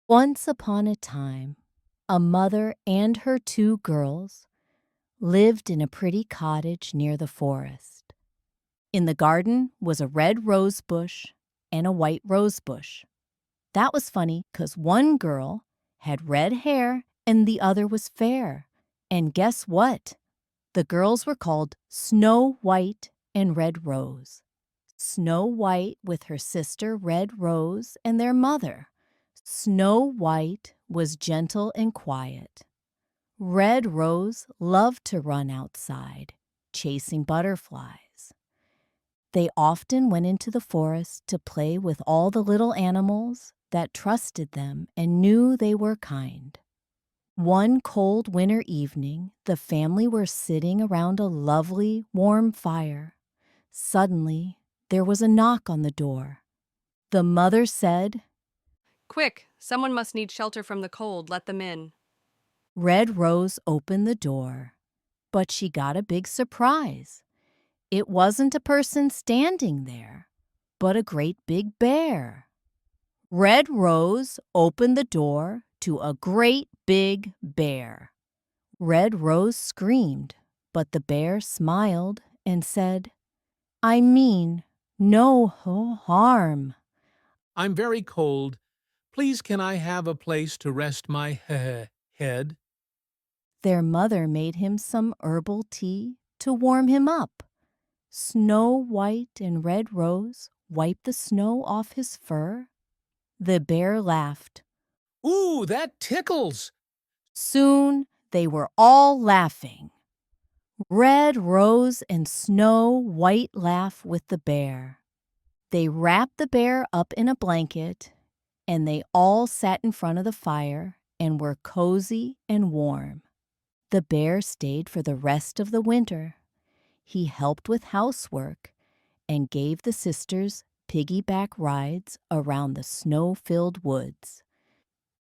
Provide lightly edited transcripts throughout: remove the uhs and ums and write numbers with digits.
Once upon a time, a mother and her two girls lived in a pretty cottage near the forest. In the garden was a red rose bush and a white rose bush. That was funny because one girl had red hair and the other was fair. And guess what? The girls were called Snow White and Red Rose. Snow White with her sister Red Rose and their mother. Snow White was gentle and quiet. Red Rose loved to run outside, chasing butterflies. They often went into the forest to play with all the little animals that trusted them and knew they were kind. One cold winter evening, the family were sitting around a lovely, warm fire. Suddenly, there was a knock on the door. The mother said, Quick, someone must need shelter from the cold. Let them in. Red Rose opened the door, but she got a big surprise. It wasn't a person standing there, but a great big bear. Red Rose opened the door to a great big bear. Red Rose screamed, but the bear smiled and said, I mean no harm. I'm very cold. Please can I have a place to rest my head? Their mother made him some herbal tea to warm him up. Snow White and Red Rose wiped the snow off his fur. The bear laughed. Ooh, that tickles! Soon they were all laughing. Red Rose and Snow White laughed with the bear. They wrapped the bear up in a blanket, and they all sat in front of the fire and were cozy and warm. The bear stayed for the rest of the winter. He helped with housework and gave the sisters piggyback rides around the snow-filled woods.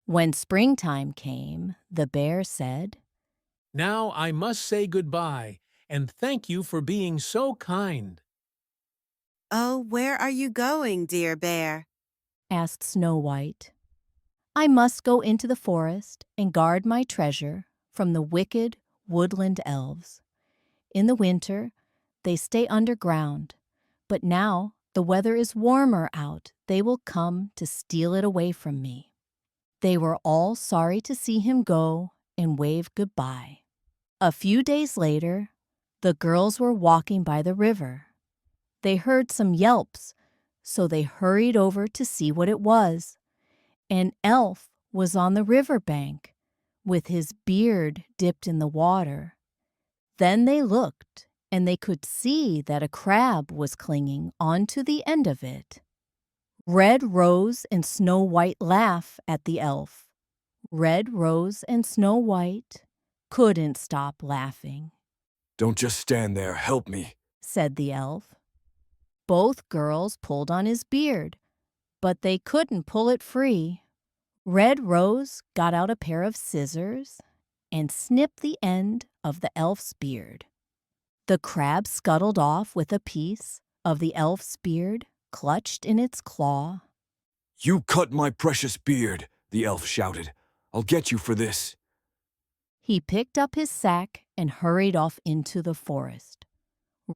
When springtime came, the bear said, Now I must say goodbye, and thank you for being so kind. Oh, where are you going, dear bear? asked Snow White. I must go into the forest and guard my treasure from the wicked woodland elves. In the winter, they stay underground, but now the weather is warmer out. They will come to steal it away from me. They were all sorry to see him go and waved goodbye. A few days later, the girls were walking by the river. They heard some yelps, so they hurried over to see what it was. An elf was on the river bank, with his beard dipped in the water. Then they looked, and they could see that a crab was clinging onto the end of it. Red Rose and Snow White laughed at the elf. Red Rose and Snow White couldn't stop laughing. Don't just stand there, help me, said the elf. Both girls pulled on his beard, but they couldn't pull it free. Red Rose got out a pair of scissors and snipped the end of the elf's beard. The crab scuttled off with a piece of the elf's beard clutched in its claw. You cut my precious beard, the elf shouted. I'll get you for this. He picked up his sack and hurried off into the forest.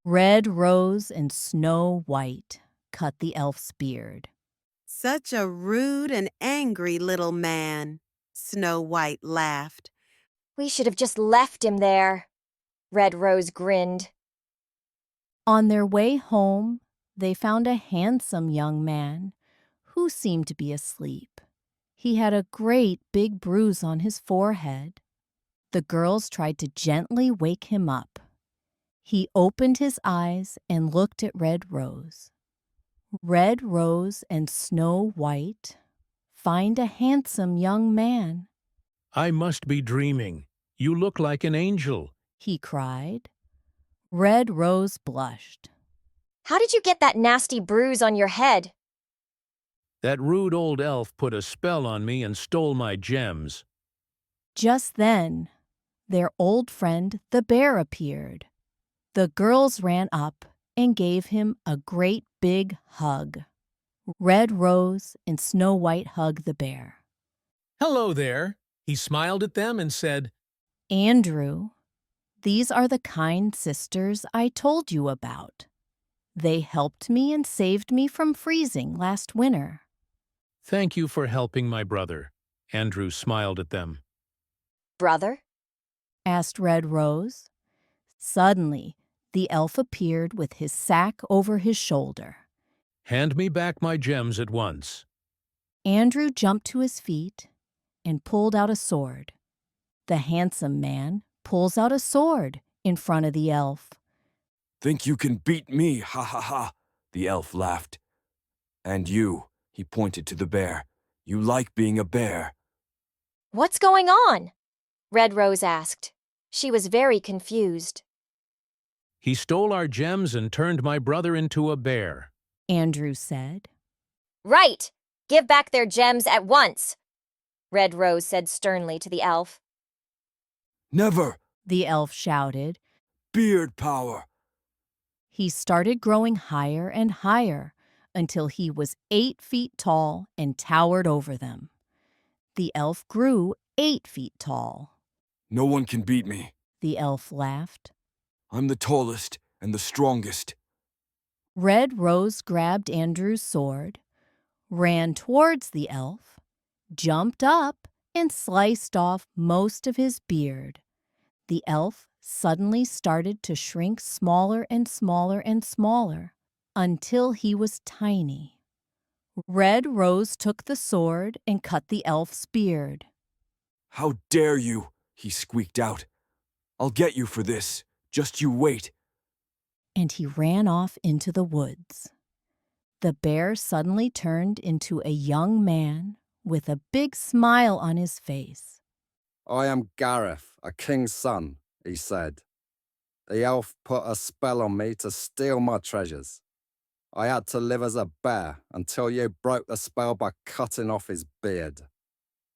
Red Rose and Snow White cut the elf's beard. Such a rude and angry little man, Snow White laughed. We should have just left him there. Red Rose grinned. On their way home, they found a handsome young man who seemed to be asleep. He had a great big bruise on his forehead. The girls tried to gently wake him up. He opened his eyes and looked at Red Rose. Red Rose and Snow White find a handsome young man, I must be dreaming. You look like an angel. he cried. Red Rose blushed. How did you get that nasty bruise on your head? That rude old elf put a spell on me and stole my gems. Just then, their old friend the bear appeared. The girls ran up and gave him a great big hug. Red Rose and Snow White hugged the bear. Hello there. He smiled at them and said, Andrew, these are the kind sisters I told you about. They helped me and saved me from freezing last winter. Thank you for helping my brother. Andrew smiled at them. Brother? Asked Red Rose. Suddenly, the elf appeared with his sack over his shoulder. Hand me back my gems at once. Andrew jumped to his feet and pulled out a sword. The handsome man pulls out a sword in front of the elf. Think you can beat me, ha ha ha, the elf laughed. And you, he pointed to the bear. You like being a bear. What's going on? Red Rose asked. She was very confused. He stole our gems and turned my brother into a bear. Andrew said. Right! Give back their gems at once! Red Rose said sternly to the elf. Never! The elf shouted. Beard power! He started growing higher and higher until he was 8 feet tall and towered over them. The elf grew 8 feet tall. No one can beat me. The elf laughed. I'm the tallest and the strongest. Red Rose grabbed Andrew's sword, ran towards the elf, jumped up, and sliced off most of his beard. The elf suddenly started to shrink smaller and smaller and smaller until he was tiny. Red Rose took the sword and cut the elf's beard. How dare you, he squeaked out. I'll get you for this. Just you wait. And he ran off into the woods. The bear suddenly turned into a young man with a big smile on his face. I am Gareth, a king's son, he said. The elf put a spell on me to steal my treasures. I had to live as a bear until you broke the spell by cutting off his beard.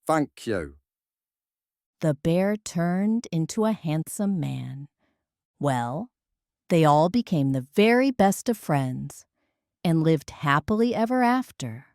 Thank you. The bear turned into a handsome man. Well, they all became the very best of friends and lived happily ever after.